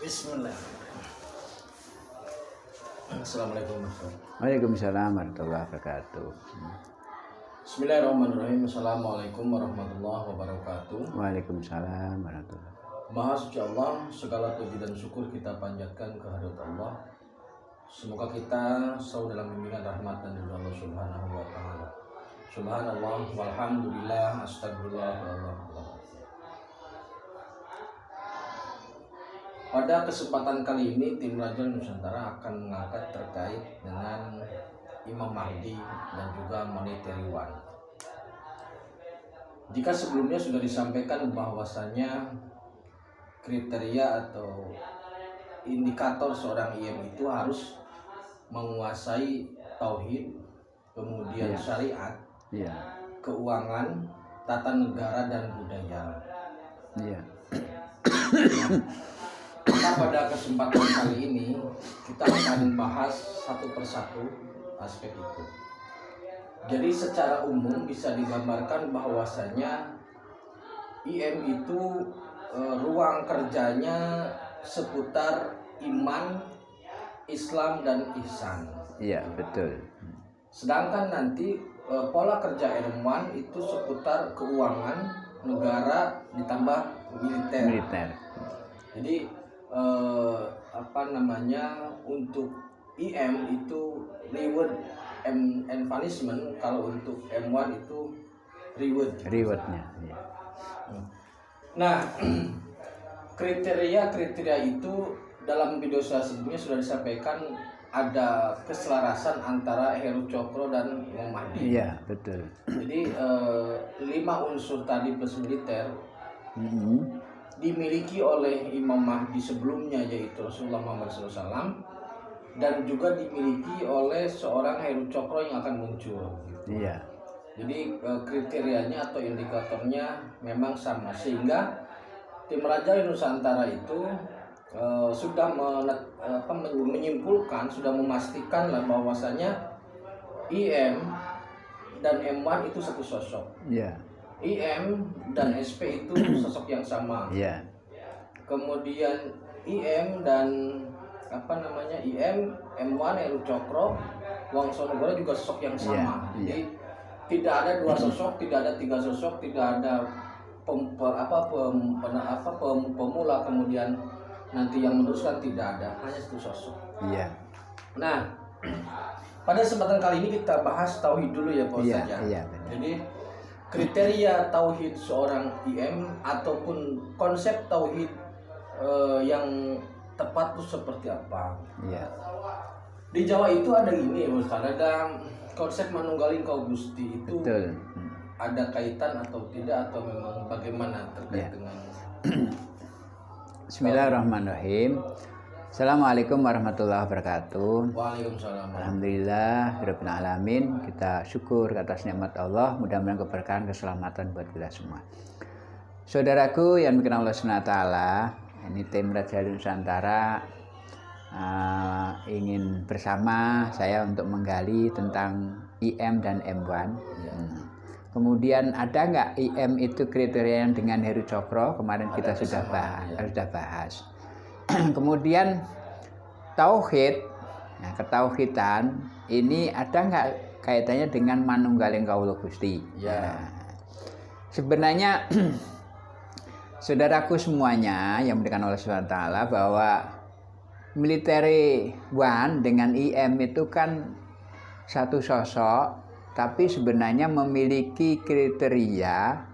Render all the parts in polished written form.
Bismillah. Assalamualaikum warahmatullahi wabarakatuh. Waalaikumsalam warahmatullahi wabarakatuh. Bismillahirrahmanirrahim. Assalamualaikum warahmatullahi wabarakatuh. Waalaikumsalam warahmatullahi wabarakatuh. Maha suci Allah, segala puji dan syukur kita panjatkan kehadirat Allah. Semoga kita selalu dalam bimbingan rahmat dan ridha Allah Subhanahu wa taala. Subhanallah walhamdulillah astagfirullah wallahu. Pada kesempatan kali ini tim Raja Nusantara akan mengangkat terkait dengan Imam Mahdi dan juga Monetary One. Jika sebelumnya sudah disampaikan bahwasanya kriteria atau indikator seorang IM itu harus menguasai tauhid, kemudian syariat, keuangan, tata negara dan budaya. Nah, pada kesempatan kali ini kita akan bahas satu persatu aspek itu. Jadi secara umum bisa digambarkan bahwasanya IM itu ruang kerjanya seputar iman, Islam dan ihsan. Iya, betul. Sedangkan nanti pola kerja IM1 itu seputar keuangan, negara ditambah militer. Jadi untuk IM itu reward and punishment, kalau untuk M1 itu rewardnya. Ya. Nah, kriteria itu dalam video saya sebelumnya sudah disampaikan, ada keselarasan antara Heru Cokro dan Imam Mahdi. Iya, betul. Jadi 5 unsur tadi plus militer dimiliki oleh Imam Mahdi sebelumnya, yaitu Rasulullah Muhammad SAW, dan juga dimiliki oleh seorang Heru Cokro yang akan muncul. Iya. Jadi kriterianya atau indikatornya memang sama, sehingga tim Raja Nusantara itu sudah menyimpulkan, sudah memastikan lah bahwasanya IM dan M1 itu satu sosok. Iya. IM dan SP itu sosok yang sama. Iya. Kemudian IM dan IM, M1, Heru Cokro, Wongsonegoro juga sosok yang sama. Jadi tidak ada 2 sosok, tidak ada 3 sosok, tidak ada pemula kemudian nanti yang meneruskan, tidak ada, hanya satu sosok. Iya. Nah, pada kesempatan kali ini kita bahas tauhid dulu ya Pak Ustaz. Iya. Jadi kriteria tauhid seorang IM ataupun konsep tauhid yang tepat itu seperti apa? Iya. Di Jawa itu ada gini ya Ustaz, ada konsep manunggaling kau Gusti itu. Betul. Ada kaitan atau tidak, atau memang bagaimana terkait dengan Bismillahirrahmanirrahim. Assalamualaikum warahmatullahi wabarakatuh. Waalaikumsalam. Alhamdulillah rabbil alamin. Kita syukur atas nikmat Allah, mudah-mudahan keberkahan, keselamatan buat kita semua. Saudaraku yang dikenal Allah SWT, ini tim Raja Nusantara ingin bersama saya untuk menggali tentang IM dan M1. Kemudian ada nggak IM itu kriteria yang dengan Heru Cokro? Kemarin kita sudah bahas. Kemudian tauhid, ketauhidan ini ada nggak kaitannya dengan manunggaling kawula Gusti? Ya. Sebenarnya saudaraku semuanya yang diberikan oleh SWT bahwa Military One dengan IM itu kan satu sosok, tapi sebenarnya memiliki kriteria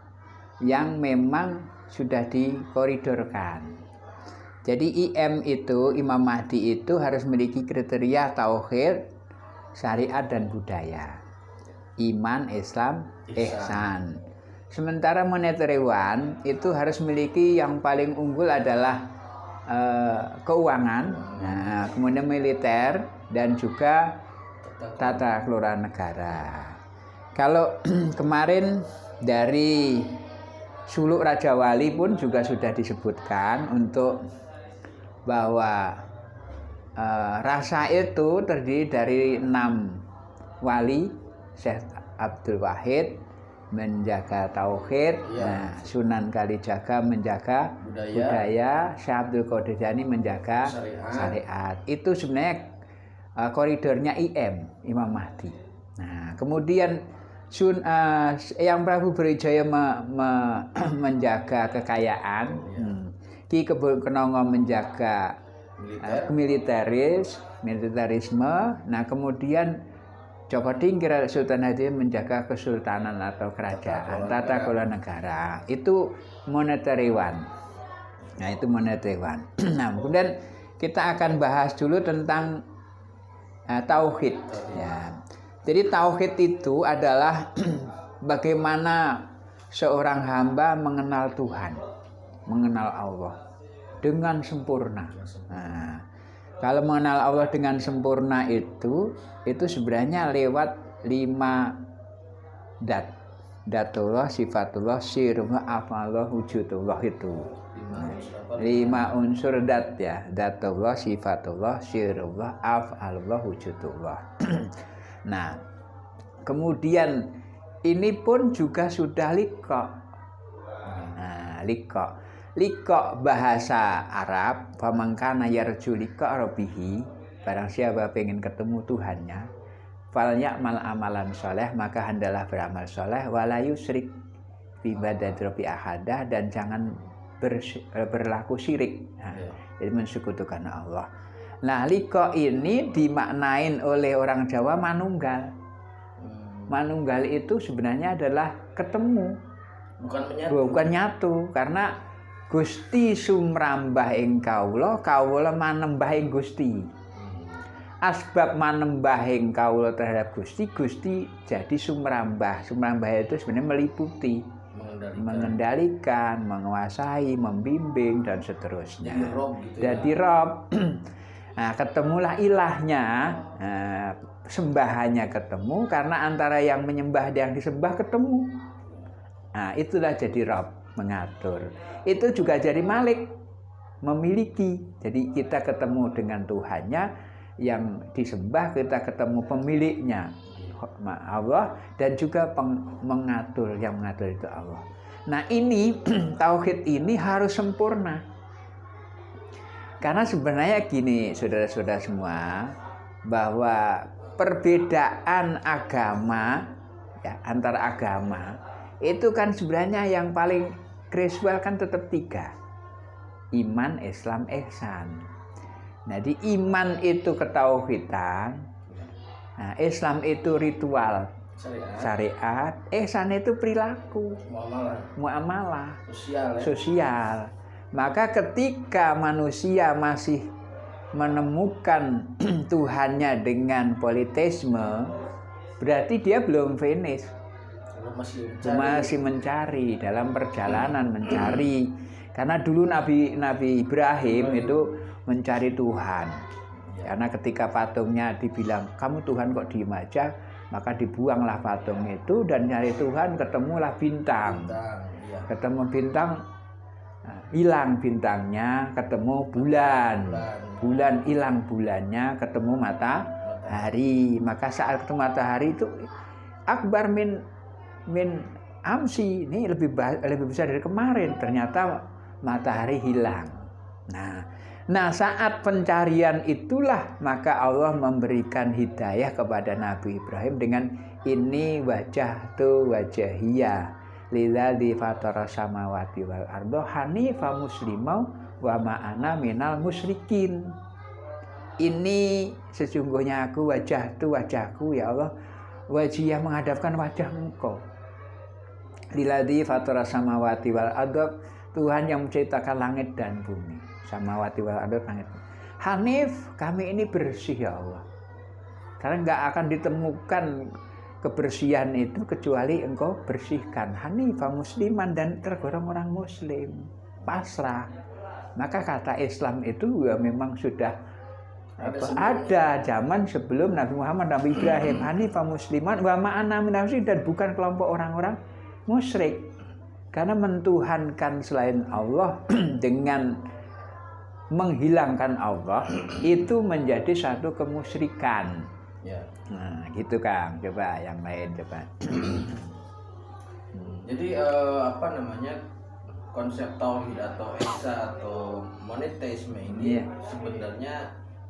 yang memang sudah dikoridorkan. Jadi IM itu, Imam Mahdi itu harus memiliki kriteria tauhid, syariat dan budaya, iman, Islam, ihsan. Sementara Monetary One itu harus memiliki yang paling unggul adalah keuangan, kemudian militer dan juga tata kelola negara. Kalau kemarin dari suluk Raja Wali pun juga sudah disebutkan untuk bahwa rasa itu terdiri dari 6 wali, Syekh Abdul Wahid, menjaga tauhid, Ya. Sunan Kalijaga menjaga budaya, Syekh Abdul Qadir Jailani menjaga syariat. Itu sebenarnya koridornya Imam Mahdi. Nah, kemudian yang Prabu Brawijaya menjaga kekayaan, Ki Kebon Kenongo menjaga militerisme. Nah, kemudian Joko Tingkir Sultan Hadi menjaga kesultanan atau kerajaan, tata kelola negara. Itu monetary one. Nah, itu monetary one. Nah, kemudian kita akan bahas dulu tentang tauhid. Ya. Jadi tauhid itu adalah bagaimana seorang hamba mengenal Tuhan, mengenal Allah dengan sempurna. Nah, kalau mengenal Allah dengan sempurna itu sebenarnya lewat 5 datullah, sifatullah, sirullah, afalullah, wujudullah itu. 5 unsur dat ya, datullah, sifatullah, sirullah, afalullah, wujudullah. Nah, kemudian ini pun juga sudah liqa. Nah, liqa bahasa Arab, famangkana yarju liqa rabbihi, barang siapa pengen ketemu Tuhannya, fal ya'mal amalan soleh, maka hendaklah beramal soleh, wala yusyrik bi ibadati rabbi ahadah, dan jangan berlaku syirik. Nah, jadi mensekutukan Allah. Nah, liqa ini dimaknain oleh orang Jawa manunggal. Manunggal itu sebenarnya adalah ketemu, bukan nyatu, karena Gusti sumrambah ing kawula, kawula manembah ing Gusti. Asbab manembah ing kawula terhadap Gusti, Gusti jadi sumrambah. Sumrambah itu sebenarnya meliputi, mengendalikan, menguasai, membimbing, dan seterusnya. Jadi Rob. Nah, ketemulah ilahnya, sembahannya ketemu, karena antara yang menyembah dan yang disembah ketemu. Nah, itulah jadi Rob, mengatur. Itu juga jadi Malik, memiliki. Jadi kita ketemu dengan Tuhannya, yang disembah kita ketemu pemiliknya, Allah, dan juga mengatur, yang mengatur itu Allah. Nah, ini tauhid ini harus sempurna. Karena sebenarnya gini, saudara-saudara semua, bahwa perbedaan agama ya, antar agama itu kan sebenarnya yang paling krusial kan tetap 3. Iman, Islam, ihsan. Nah, di iman itu ketauhidan, nah, Islam itu ritual, syariat, ihsan itu perilaku, muamalah, sosial. Maka ketika manusia masih menemukan Tuhannya dengan politeisme, berarti dia belum finish. Masih mencari, dalam perjalanan mencari. Karena dulu Nabi Ibrahim itu mencari Tuhan. Karena ketika patungnya dibilang, kamu Tuhan kok diem aja, maka dibuanglah patung itu dan nyari Tuhan, ketemulah bintang. Ketemu bintang, hilang bintangnya, ketemu bulan hilang bulannya, ketemu matahari. Maka saat ketemu matahari itu akbar min amsi, ini lebih besar dari kemarin. Ternyata matahari hilang. Nah, saat pencarian itulah maka Allah memberikan hidayah kepada Nabi Ibrahim dengan ini wajah tu wajahiyah lilladzi fatara samawati wal ardo hanifa muslimau wa ma'ana minal musyrikin. Ini sesungguhnya aku wajah tu wajahku ya Allah, wajiyah menghadapkan wajah Engkau. Lilladzi fatara samawati wal ardo, Tuhan yang menciptakan langit dan bumi. Samawati wal ardo, langit. Hanif, kami ini bersih ya Allah. Karena enggak akan ditemukan kebersihan itu kecuali Engkau bersihkan. Hanifah musliman, dan tergolong orang muslim, pasrah. Maka kata Islam itu ya memang sudah ada zaman sebelum Nabi Muhammad, Nabi Ibrahim. Hanifah musliman wa ma'ana minal musyrikin, dan bukan kelompok orang-orang musyrik. Karena mentuhankan selain Allah dengan menghilangkan Allah itu menjadi satu kemusyrikan. Nah, gitu Kang. Coba yang lain coba. Jadi apa namanya, konsep tauhid atau esa atau monoteisme ini Iya. sebenarnya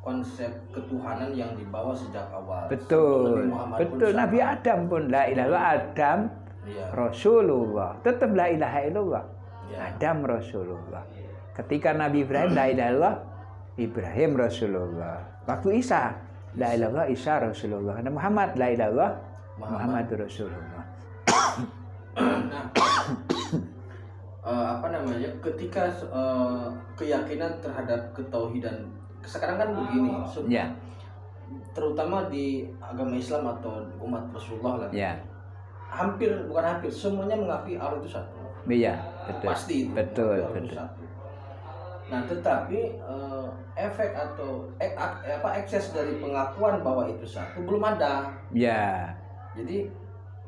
konsep ketuhanan yang dibawa sejak awal. Sebelum Betul, Nabi Muhammad pun betul. Nabi sama. Adam pun la ilaha illallah, Adam Iya. Rasulullah, tetap la ilaha illallah. Iya. Adam Rasulullah. Ketika Nabi Ibrahim la ilaha illallah, Ibrahim Rasulullah. Waktu Isa la ilaha illallah, Isa Rasulullah. Dan Muhammad la ilaha illallah, Muhammad Rasulullah. Nah, apa namanya, ketika keyakinan terhadap ketauhidan sekarang kan begini, Ya, terutama di agama Islam atau umat Rasulullah lah, ya, bukan hampir semuanya mengakui Allah itu satu. iya, betul. Pasti itu. Betul, Allah itu betul. satu. Nah, tetapi efek atau ekses dari pengakuan bahwa itu satu belum ada. Ya, Jadi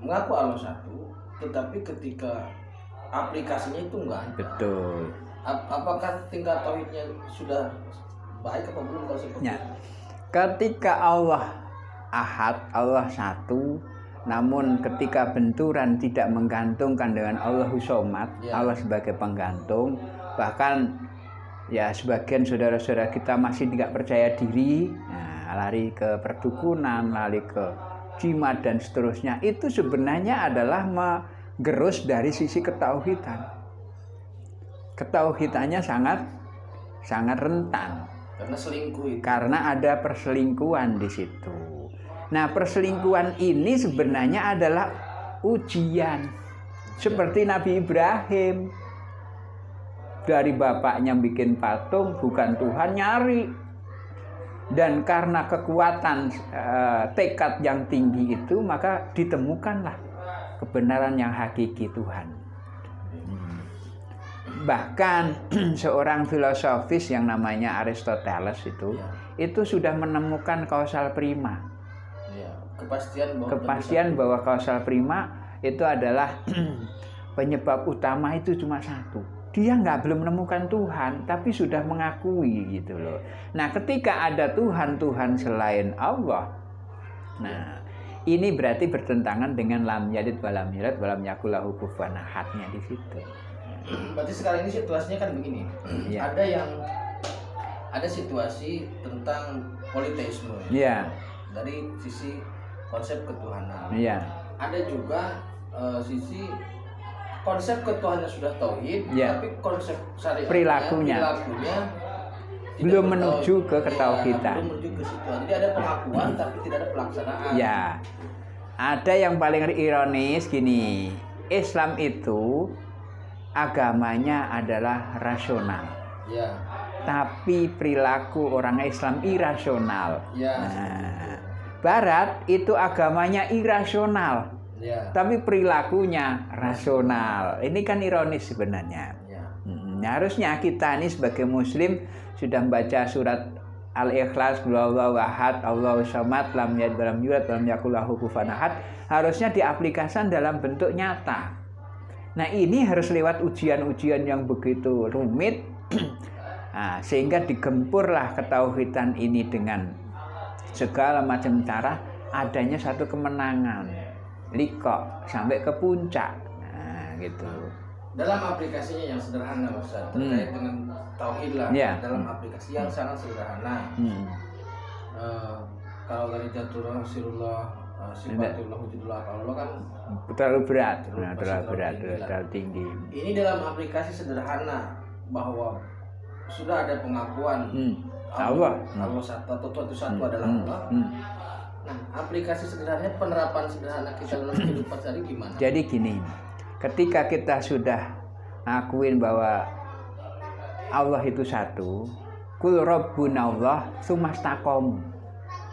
mengaku Allah satu, tetapi ketika aplikasinya itu enggak ada. betul. Apakah tingkat tauhidnya sudah baik atau belum kalau seperti Ya. itu? Ketika Allah ahad, Allah satu, namun ketika benturan tidak menggantungkan dengan Allahu Somad, Ya. Allah sebagai penggantung, bahkan ya sebagian saudara-saudara kita masih tidak percaya diri, nah, lari ke perdukunan, lari ke jimat dan seterusnya, itu sebenarnya adalah menggerus dari sisi ketauhidan. Ketauhidannya sangat rentan. Karena selingkuh itu. Karena ada perselingkuhan di situ. Nah, perselingkuhan ini sebenarnya adalah ujian. Seperti Nabi Ibrahim. Dari bapaknya bikin patung, bukan Tuhan, nyari. Dan karena kekuatan tekad yang tinggi itu, maka ditemukanlah kebenaran yang hakiki Tuhan. Bahkan seorang filosofis yang namanya Aristoteles itu sudah menemukan kausal prima. Ya, Kepastian bahwa kausal prima itu adalah penyebab utama itu cuma satu. Dia belum menemukan Tuhan, tapi sudah mengakui gitu loh. Nah, ketika ada Tuhan selain Allah, nah ini berarti bertentangan dengan lam yalid walam yulad walam yakul lahu kufuwan ahadnya di situ. Berarti sekarang ini situasinya kan begini. Ya. Ada situasi tentang politeisme. Iya. Dari sisi konsep ketuhanan. Iya. Ada juga sisi konsep ketuhanan sudah tauhid, Ya. tapi konsep syariatnya, Perilakunya tidak belum menuju ke Ya, ketauhidan. belum menuju ke situ. Jadi ada pengakuan tapi tidak ada pelaksanaan. Ya. Ada yang paling ironis gini. Islam itu agamanya adalah rasional. Ya. Tapi perilaku orang Islam irasional. Ya. Nah, Barat itu agamanya irasional. Ya. Tapi perilakunya rasional. Ini kan ironis sebenarnya. Ya. Nah, harusnya kita ini sebagai muslim sudah membaca surat Al-Ikhlas, Allahu ahad, Allahu samad, lam yalid walam yulad walam yakul lahu kufuwan ahad, harusnya diaplikasikan dalam bentuk nyata. Nah, ini harus lewat ujian-ujian yang begitu rumit. Nah, sehingga digempurlah ketauhidan ini dengan segala macam cara, adanya satu kemenangan. Liqo sampai ke puncak. Nah, gitu. Dalam aplikasinya yang sederhana, Ustaz, terkait dengan tauhid lah. Ya. Dalam aplikasi yang sangat sederhana. Kalau dari jatuh sirullah, sifatullah, wujudullah, Allah kan terlalu berat, terlalu terlalu tinggi. ini dalam aplikasi sederhana bahwa sudah ada pengakuan Allah satu atau Tuhan itu satu adalah Allah. Nah, aplikasi sederhananya, penerapan sederhana kita dalam kehidupan sehari gimana? Jadi gini, ketika kita sudah ngakuin bahwa Allah itu satu, kul rabbuna Allah tsumastaqom.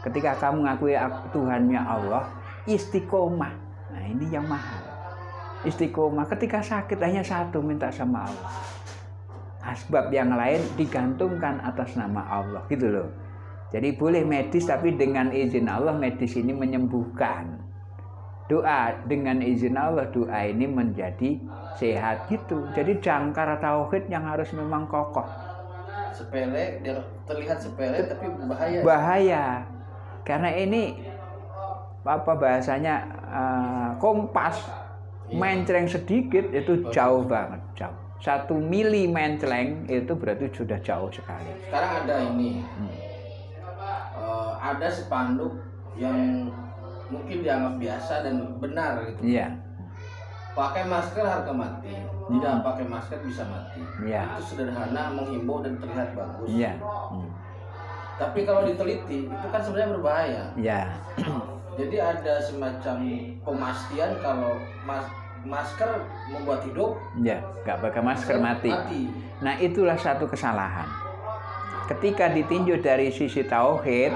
Ketika kamu ngakui Tuhannya Allah, istiqomah. Nah, ini yang mahal. Istiqomah, ketika sakit hanya satu, minta sama Allah. Asbab yang lain digantungkan atas nama Allah, gitu loh. Jadi boleh medis, tapi dengan izin Allah medis ini menyembuhkan. Doa dengan izin Allah, doa ini menjadi sehat gitu. Jadi jangkar tauhid yang harus memang kokoh. Sepele, terlihat sepele tapi bahaya. Bahaya. Karena ini apa bahasanya kompas. Mencleng sedikit itu jauh banget, jauh. 1 mili mencleng itu berarti sudah jauh sekali. Sekarang ada ini, ada spanduk yang mungkin dianggap biasa dan benar gitu. Iya. Pakai masker harga mati, tidak pakai masker bisa mati. Iya. Itu sederhana, menghimbau dan terlihat bagus. Iya. Tapi kalau diteliti itu kan sebenarnya berbahaya. Iya. Jadi ada semacam pemastian kalau masker membuat hidup. Ya, nggak pakai masker mati. Nah, itulah satu kesalahan. Ketika ditinjau dari sisi tauhid,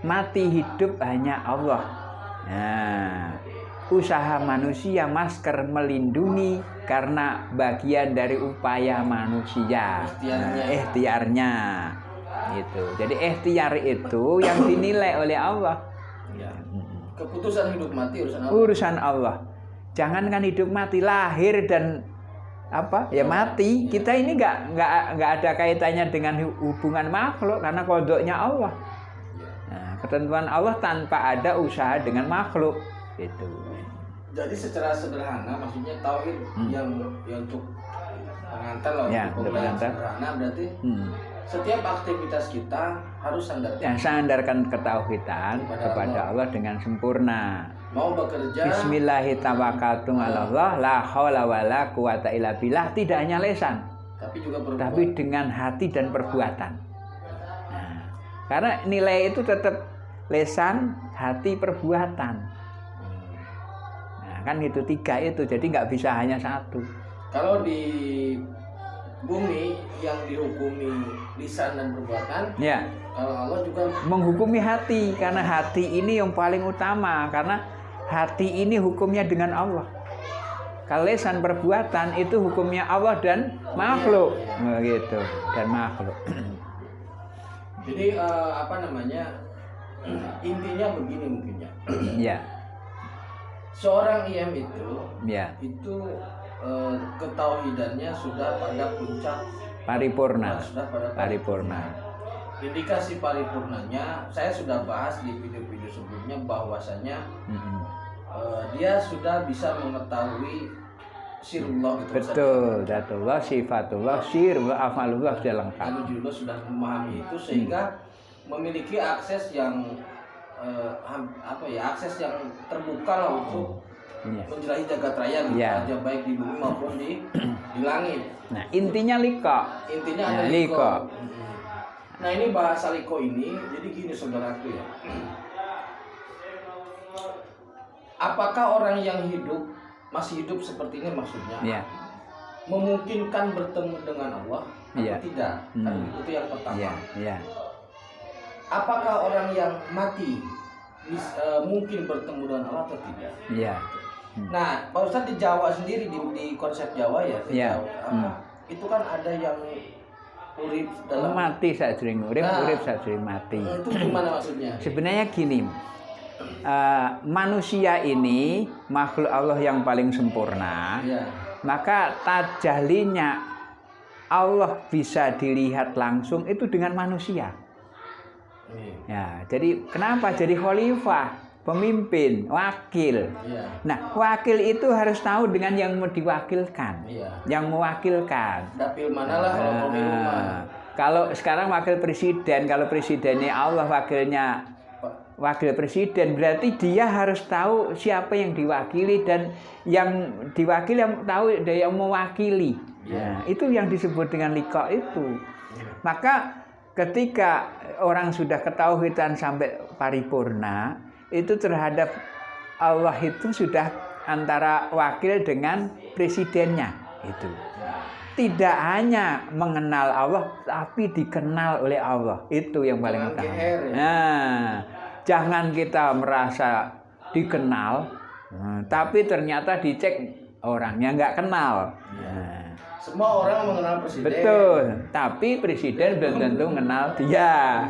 mati hidup hanya Allah. Nah, usaha manusia masker melindungi karena bagian dari upaya manusia. Ikhtiarnya. Gitu. Jadi ikhtiar itu yang dinilai oleh Allah. Ya. Keputusan hidup mati urusan Allah. Urusan Allah. Jangankan hidup mati, lahir dan apa ya mati. Kita ini nggak ada kaitannya dengan hubungan makhluk karena kodoknya Allah. Nah, ketentuan Allah tanpa ada usaha dengan makhluk itu. Jadi secara sederhana maksudnya tauhid yang untuk pengantar lah, ya, untuk pengantar. Sederhana berarti setiap aktivitas kita harus sandarkan ketauhidan kepada Allah dengan sempurna. Mau bekerja Bismillahirrahmanirrahim Allah la haula wala quwata illa billah, tidak hanya lisan tapi juga perbuatan. Tapi dengan hati dan perbuatan. Nah, karena nilai itu tetap lisan, hati, perbuatan. Nah, kan itu 3 itu, jadi nggak bisa hanya 1. Kalau di bumi yang dihukumi lisan dan perbuatan, ya. Kalau Allah juga menghukumi hati, karena hati ini yang paling utama, karena hati ini hukumnya dengan Allah. Kalau lisan perbuatan itu hukumnya Allah dan makhluk, gitu, dan makhluk. Jadi intinya begini mungkinnya. Ya. Seorang IM itu, ya. Itu ketauhidannya sudah pada puncak paripurna. Sudah pada paripurna. Indikasi paripurnanya saya sudah bahas di video-video sebelumnya bahwasanya dia sudah bisa mengetahui sirullah gitu. Betul, datullah, sifatullah, sirullah, afalullah sudah lengkap. Alhamdulillah sudah memahami itu sehingga memiliki akses yang akses yang terbuka lah untuk menjelajahi jagat raya gitu aja, baik di bumi maupun di langit. Nah, intinya liko. Intinya ada liko. Nah, ini bahasa liko ini, jadi gini saudaraku ya. Apakah orang yang masih hidup seperti ini maksudnya? Memungkinkan bertemu dengan Allah atau tidak? Kan itu yang pertama. Apakah orang yang mati mungkin bertemu dengan Allah atau tidak? Nah, Pak Ustadz di Jawa sendiri di konsep Jawa itu kan ada yang urip dalam mati saat sering urip, urip saat sering mati. Itu gimana maksudnya? Sebenarnya gini, manusia ini makhluk Allah yang paling sempurna. Maka tajalinya Allah bisa dilihat langsung itu dengan manusia. Ya, jadi kenapa jadi khalifah? Pemimpin, wakil. Nah, wakil itu harus tahu dengan yang mau diwakilkan, yang mewakilkan. Dapil manalah kalau pemilu mah. Kalau sekarang wakil presiden, kalau presidennya Allah, wakilnya wakil presiden, berarti dia harus tahu siapa yang diwakili dan yang diwakili yang tahu dari yang mewakili. Nah, itu yang disebut dengan liqa itu. Maka ketika orang sudah ketauhidan sampai paripurna, itu terhadap Allah itu sudah antara wakil dengan presidennya itu. Tidak hanya mengenal Allah, tapi dikenal oleh Allah. Itu yang paling utama. Nah, jangan kita merasa dikenal, tapi ternyata dicek orangnya nggak kenal. Nah, semua orang mengenal presiden. Betul, tapi presiden belum tentu mengenal dia.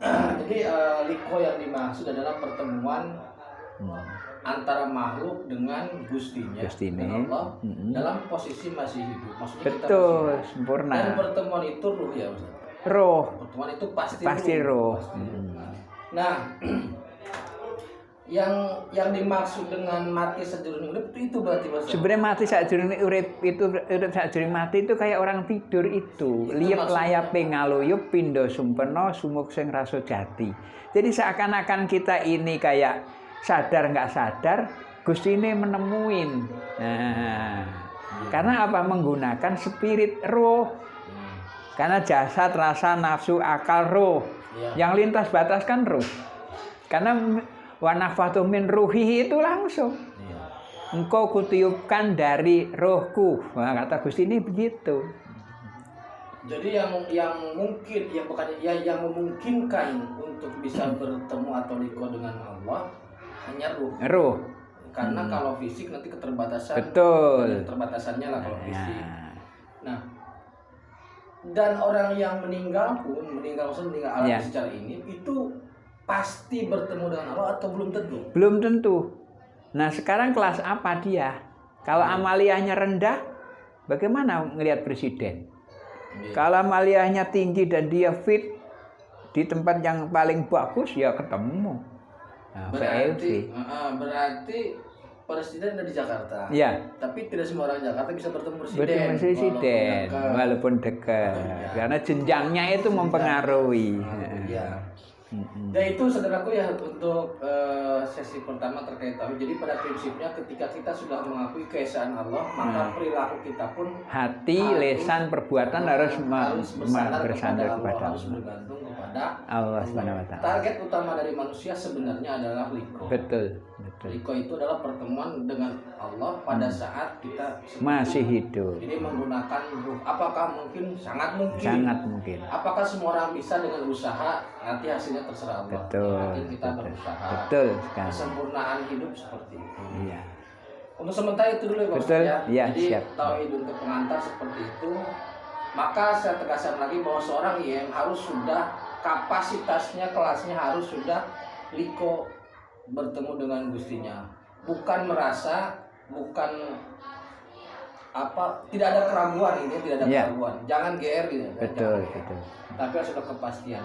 Jadi liko yang dimaksud adalah pertemuan antara makhluk dengan Gustinya, dengan Allah dalam posisi masih hidup. Maksudnya betul, kita sempurna. Dan pertemuan itu ruh ya Ustaz. Roh. Pertemuan itu pasti ruh. Nah, yang dimaksud dengan mati sajroning urip itu berarti Mas. Sebenarnya mati sajroning urip itu sajroning mati itu kayak orang tidur itu. Liep layape ngaluyup pindha sumpena sumuk sing rasa jati. Jadi seakan-akan kita ini kayak sadar nggak sadar Gusti ini menemuin. Nah, karena apa? Menggunakan spirit roh. Karena jasad, rasa, nafsu, akal, roh. Yang lintas batas kan roh. Karena wa nafatu min ruhihi itu langsung. Engkau kutiupkan dari rohku. Wah, kata Gusti ini begitu. Jadi yang mungkin yang memungkinkan untuk bisa bertemu atau liko dengan Allah hanya ruh. Roh. Karena kalau fisik nanti keterbatasan. Betul. Keterbatasannya lah kalau fisik. Nah, dan orang yang meninggal alam secara ini itu pasti bertemu dengan Allah atau belum tentu? Belum tentu. Nah, sekarang kelas apa dia? Kalau amaliyahnya rendah, bagaimana ngelihat presiden? Kalau amaliyahnya tinggi dan dia fit di tempat yang paling bagus, ya ketemu. Nah, berarti presiden ada di Jakarta. Ya. Tapi tidak semua orang Jakarta bisa bertemu presiden. Bertemu presiden walaupun dekat. Karena jenjangnya itu mempengaruhi. Ya itu saudaraku ya untuk sesi pertama terkait tauhid. Jadi pada prinsipnya ketika kita sudah mengakui keesaan Allah, maka perilaku kita pun hati, lisan, perbuatan harus bersandar kepada harus bergantung kepada Allah Subhanahu wa taala. Target utama dari manusia sebenarnya adalah liko. Betul. Liko itu adalah pertemuan dengan Allah pada saat kita masih hidup. Jadi menggunakan ruh. Apakah mungkin? Sangat mungkin. Sangat mungkin. Apakah semua orang bisa dengan usaha? Nanti hasilnya terserah Allah. Betul. Nanti kita berusaha. Betul sekali. Kesempurnaan hidup seperti itu. Iya. Untuk sementara itu dulu ya Pak. Betul. Ya, jadi siap. tauhid untuk pengantar seperti itu. Maka saya tegaskan lagi bahwa seorang yang harus sudah kapasitasnya, kelasnya harus sudah liko bertemu dengan Gustinya. Bukan merasa, tidak ada keraguan ini, tidak ada keraguan. Jangan GR gitu. Betul. Tapi harus ada kepastian.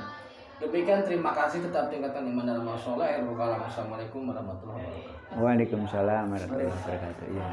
Demikian, terima kasih, tetap tingkatkan iman dalam masalah. Assalamualaikum warahmatullahi wabarakatuh. Waalaikumsalam warahmatullahi wabarakatuh. Ya.